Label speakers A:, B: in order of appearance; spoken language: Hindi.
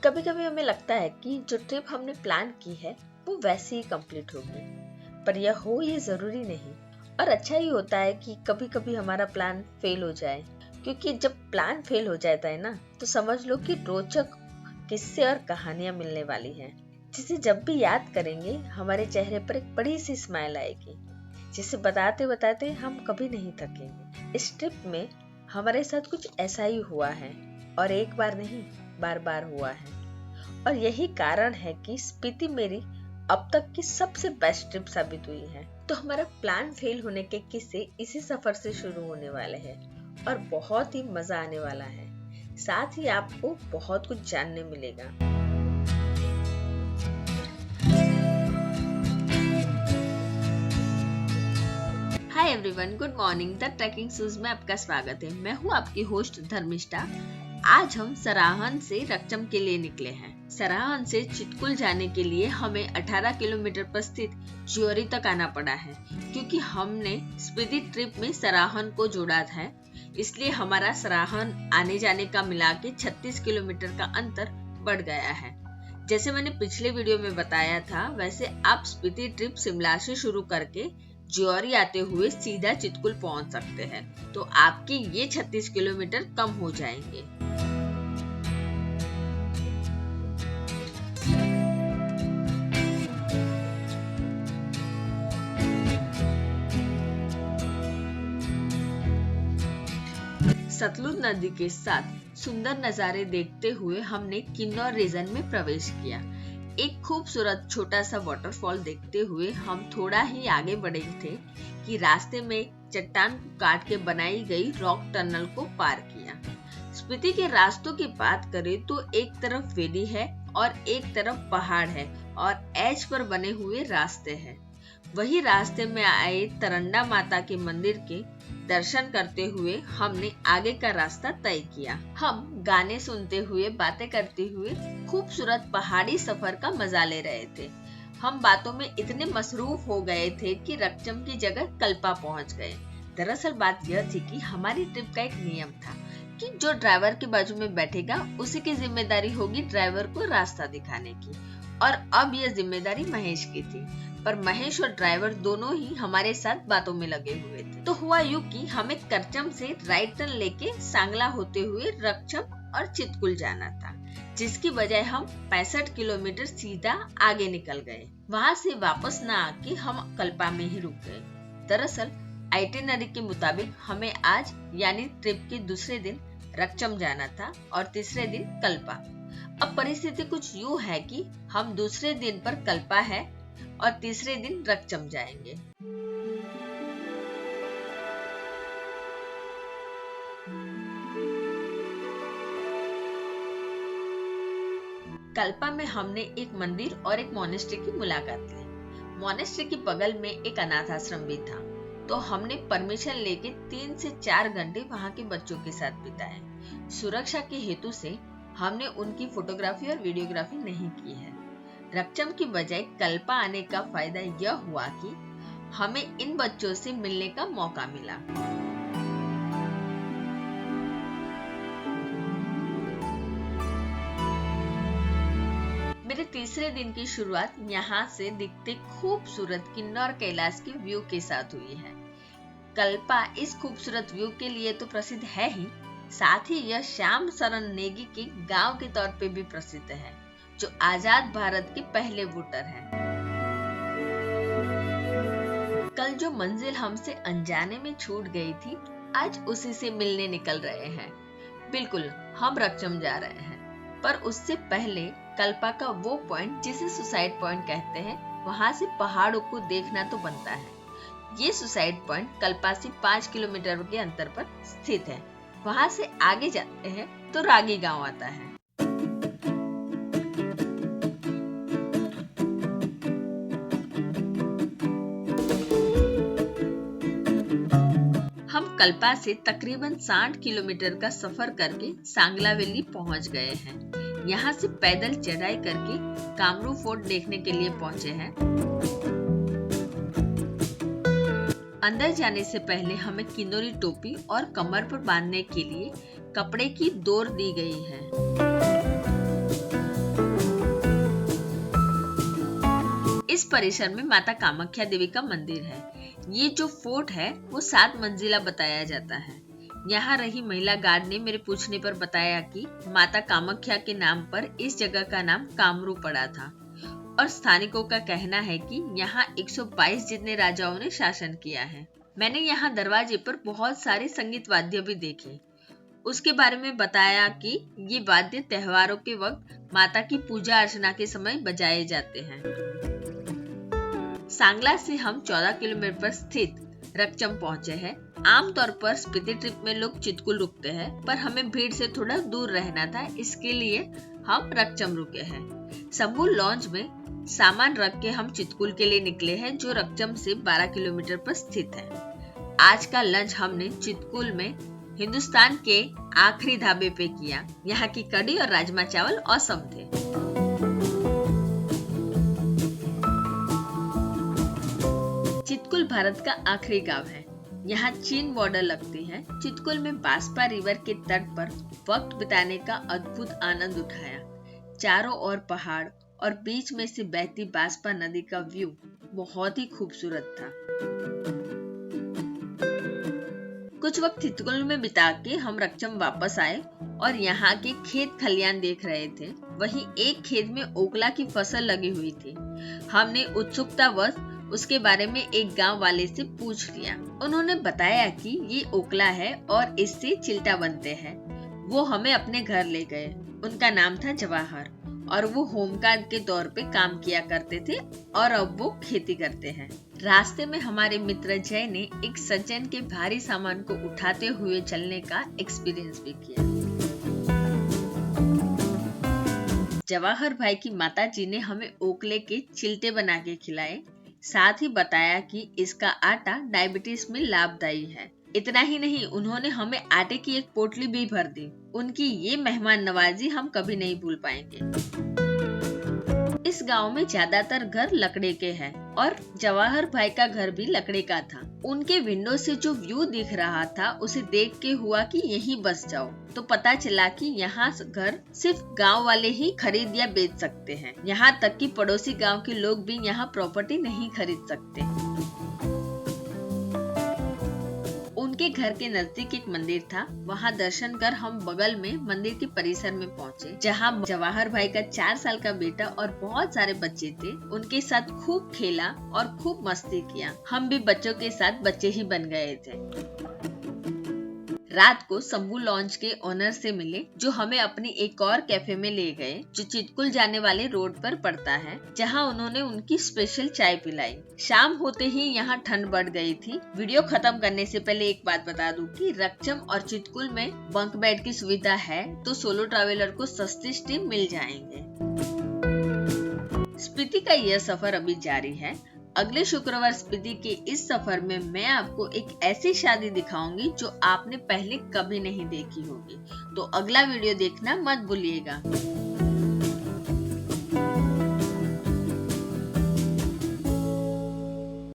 A: कभी कभी हमें लगता है कि जो ट्रिप हमने प्लान की है वो वैसे ही कंप्लीट होगी, पर यह हो ये जरूरी नहीं। और अच्छा ही होता है कि कभी कभी हमारा प्लान फेल हो जाए, क्योंकि जब प्लान फेल हो जाता है ना, तो समझ लो कि रोचक किस्से और कहानियां मिलने वाली हैं, जिसे जब भी याद करेंगे हमारे चेहरे पर एक बड़ी सी स्माइल आएगी, जिसे बताते बताते हम कभी नहीं थकेंगे। इस ट्रिप में हमारे साथ कुछ ऐसा ही हुआ है, और एक बार नहीं, बार बार हुआ है। और यही कारण है कि स्पीति मेरी अब तक की सबसे बेस्ट ट्रिप साबित हुई है। तो हमारा प्लान फेल होने के किस्से इसी सफर से शुरू होने वाले हैं, और बहुत ही मजा आने वाला है। साथ ही आपको बहुत कुछ जानने मिलेगा। Hi everyone, good morning. The trekking shoes में आपका स्वागत है। मैं हूँ आपकी होस्ट धर्मिष्ठा। आज हम सराहन से रकचम के लिए निकले हैं। सराहन से चितकुल जाने के लिए हमें 18 किलोमीटर पर स्थित ज्योरी तक आना पड़ा है, क्योंकि हमने स्पीति ट्रिप में सराहन को जोड़ा था। इसलिए हमारा सराहन आने जाने का मिला के 36 किलोमीटर का अंतर बढ़ गया है। जैसे मैंने पिछले वीडियो में बताया था, वैसे आप स्पीति ट्रिप शिमला से शुरू करके ज्योरी आते हुए सीधा चितकुल पहुंच सकते हैं, तो आपके ये 36 किलोमीटर कम हो जाएंगे। सतलुज नदी के साथ सुंदर नजारे देखते हुए हमने किन्नौर रीजन में प्रवेश किया। एक खूबसूरत छोटा सा वाटरफॉल देखते हुए हम थोड़ा ही आगे बढ़े थे कि रास्ते में चट्टान को काट के बनाई गई रॉक टनल को पार किया। स्पीति के रास्तों की बात करें तो एक तरफ वैली है और एक तरफ पहाड़ है, और एज पर बने हुए रास्ते हैं। वही रास्ते में आए तरंडा माता के मंदिर के दर्शन करते हुए हमने आगे का रास्ता तय किया। हम गाने सुनते हुए, बातें करते हुए खूबसूरत पहाड़ी सफर का मजा ले रहे थे। हम बातों में इतने मसरूफ हो गए थे कि रकचम की जगह कल्पा पहुंच गए। दरअसल बात यह थी कि हमारी ट्रिप का एक नियम था कि जो ड्राइवर के बाजू में बैठेगा उसी की जिम्मेदारी होगी ड्राइवर को रास्ता दिखाने की, और अब यह जिम्मेदारी महेश की थी। पर महेश और ड्राइवर दोनों ही हमारे साथ बातों में लगे हुए थे। तो हुआ यूं कि हमें करचम से राइट टर्न लेके सांगला होते हुए रकचम और चितकुल जाना था, जिसकी बजाय हम 65 किलोमीटर सीधा आगे निकल गए। वहां से वापस न आके हम कल्पा में ही रुक गए। दरअसल आइटिनरी के मुताबिक हमें आज यानी ट्रिप के दूसरे दिन रकचम जाना था और तीसरे दिन कल्पा। अब परिस्थिति कुछ यूं है कि हम दूसरे दिन पर कल्पा है और तीसरे दिन रकचम जाएंगे। कल्पा में हमने एक मंदिर और एक मोनेस्ट्री की मुलाकात ली। मोनेस्ट्री के बगल में एक अनाथ आश्रम भी था, तो हमने परमिशन लेके 3 से 4 घंटे वहां के बच्चों के साथ बिताए। सुरक्षा के हेतु से हमने उनकी फोटोग्राफी और वीडियोग्राफी नहीं की है। रकचम की बजाय कल्पा आने का फायदा यह हुआ कि हमें इन बच्चों से मिलने का मौका मिला। मेरे तीसरे दिन की शुरुआत यहाँ से दिखते खूबसूरत किन्नौर कैलाश के व्यू के साथ हुई है। कल्पा इस खूबसूरत व्यू के लिए तो प्रसिद्ध है ही, साथ ही यह श्याम शरण नेगी के गांव के तौर पे भी प्रसिद्ध है, जो आजाद भारत के पहले वोटर हैं। कल जो मंजिल हमसे अनजाने में छूट गई थी, आज उसी से मिलने निकल रहे हैं। बिल्कुल, हम रकचम जा रहे हैं, पर उससे पहले कल्पा का वो पॉइंट जिसे सुसाइड पॉइंट कहते हैं, वहां से पहाड़ों को देखना तो बनता है। ये सुसाइड पॉइंट कल्पा से 5 किलोमीटर के अंतर पर स्थित है। वहां से आगे जाते हैं तो रागी गांव आता है। हम कल्पा से तकरीबन 60 किलोमीटर का सफर करके सांगला वैली पहुंच गए हैं। यहाँ से पैदल चढ़ाई करके कामरू फोर्ट देखने के लिए पहुंचे हैं। अंदर जाने से पहले हमें किन्नौरी टोपी और कमर पर बांधने के लिए कपड़े की डोर दी गई है। इस परिसर में माता कामाख्या देवी का मंदिर है। ये जो फोर्ट है वो 7 मंजिला बताया जाता है। यहाँ रही महिला गार्ड ने मेरे पूछने पर बताया कि माता कामाख्या के नाम पर इस जगह का नाम कामरू पड़ा था और स्थानिकों का कहना है कि यहाँ 122 जितने राजाओं ने शासन किया है। मैंने यहाँ दरवाजे पर बहुत सारे संगीत वाद्य भी देखे। उसके बारे में बताया कि ये वाद्य त्योहारों के वक्त माता की पूजा अर्चना के समय बजाए जाते हैं। सांगला से हम 14 किलोमीटर पर स्थित रकचम पहुंचे हैं। आमतौर पर स्पीति ट्रिप में लोग चितकुल रुकते हैं, पर हमें भीड़ से थोड़ा दूर रहना था, इसके लिए हम रकचम रुके हैं। शंभू लॉन्ज में सामान रख के हम चितकुल के लिए निकले हैं, जो रकचम से 12 किलोमीटर पर स्थित है। आज का लंच हमने चितकुल में हिंदुस्तान के आखिरी ढाबे पे किया। यहाँ की कढ़ी और राजमा चावल औसम थे। चितकुल भारत का आखिरी गांव है। यहाँ चीन बॉर्डर लगती है। चितकुल में बांसपा रिवर के तट पर वक्त बिताने का अद्भुत आनंद उठाया। चारों ओर पहाड़ और बीच में से बहती बांसपा नदी का व्यू बहुत ही खूबसूरत था। कुछ वक्त चितकुल में बिता के हम रकचम वापस आए और यहाँ के खेत खलियान देख रहे थे। वहीं एक खेत में ओकला की फसल लगी हुई थी। हमने उत्सुकतावश उसके बारे में एक गांव वाले से पूछ लिया। उन्होंने बताया कि ये ओकला है और इससे चिल्टा बनते हैं। वो हमें अपने घर ले गए। उनका नाम था जवाहर और वो होमगार्ड के तौर पे काम किया करते थे और अब वो खेती करते हैं। रास्ते में हमारे मित्र जय ने एक सज्जन के भारी सामान को उठाते हुए चलने का एक्सपीरियंस भी किया। जवाहर भाई की माताजी ने हमें ओकले के चिल्टे बना के खिलाए। साथ ही बताया कि इसका आटा डायबिटीज में लाभदायी है। इतना ही नहीं, उन्होंने हमें आटे की एक पोटली भी भर दी। उनकी ये मेहमान नवाजी हम कभी नहीं भूल पाएंगे। इस गांव में ज्यादातर घर लकड़े के हैं और जवाहर भाई का घर भी लकड़े का था। उनके विंडो से जो व्यू दिख रहा था उसे देख के हुआ कि यहीं बस जाओ। तो पता चला कि यहाँ घर सिर्फ गांव वाले ही खरीद या बेच सकते हैं। यहाँ तक कि पड़ोसी गांव के लोग भी यहाँ प्रॉपर्टी नहीं खरीद सकते। उनके घर के नजदीक एक मंदिर था। वहाँ दर्शन कर हम बगल में मंदिर के परिसर में पहुँचे, जहाँ जवाहर भाई का 4 साल का बेटा और बहुत सारे बच्चे थे। उनके साथ खूब खेला और खूब मस्ती किया। हम भी बच्चों के साथ बच्चे ही बन गए थे। रात को शंभू लॉन्ज के ओनर से मिले, जो हमें अपनी एक और कैफे में ले गए, जो चितकुल जाने वाले रोड पर पड़ता है, जहां उन्होंने उनकी स्पेशल चाय पिलाई। शाम होते ही यहाँ ठंड बढ़ गई थी। वीडियो खत्म करने से पहले एक बात बता दूं कि रकचम और चितकुल में बंक बेड की सुविधा है, तो सोलो ट्रैवलर को सस्ती स्टीम मिल जाएंगे। स्पीति का यह सफर अभी जारी है। अगले शुक्रवार स्पीति के इस सफर में मैं आपको एक ऐसी शादी दिखाऊंगी जो आपने पहले कभी नहीं देखी होगी। तो अगला वीडियो देखना मत भूलिएगा।